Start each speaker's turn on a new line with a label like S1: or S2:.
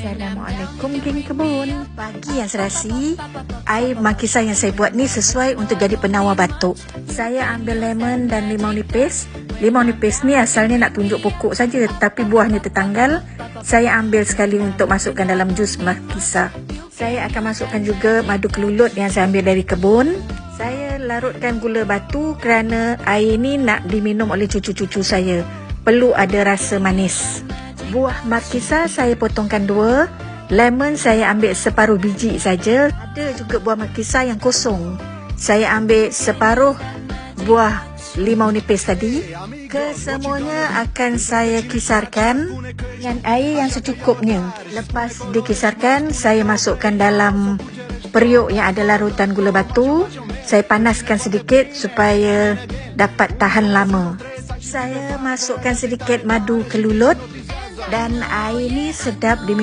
S1: Assalamualaikum geng kebun. Pagi yang serasi, air makisah yang saya buat ni sesuai untuk jadi penawar batuk. Saya ambil lemon dan limau nipis. Limau nipis ni asalnya nak tunjuk pokok saja, tapi buahnya tertanggal. Saya ambil sekali untuk masukkan dalam jus makisah. Saya akan masukkan juga madu kelulut yang saya ambil dari kebun. Saya larutkan gula batu kerana air ni nak diminum oleh cucu-cucu saya. Perlu ada rasa manis. Buah makisah saya potongkan 2. Lemon saya ambil separuh biji saja. Ada juga buah makisah yang kosong. Saya ambil separuh buah limau nipis tadi. Kesemuanya akan saya kisarkan dengan air yang secukupnya. Lepas dikisarkan, saya masukkan dalam periuk yang ada larutan gula batu. Saya panaskan sedikit supaya dapat tahan lama. Saya masukkan sedikit madu kelulut dan air ni sedap diminum.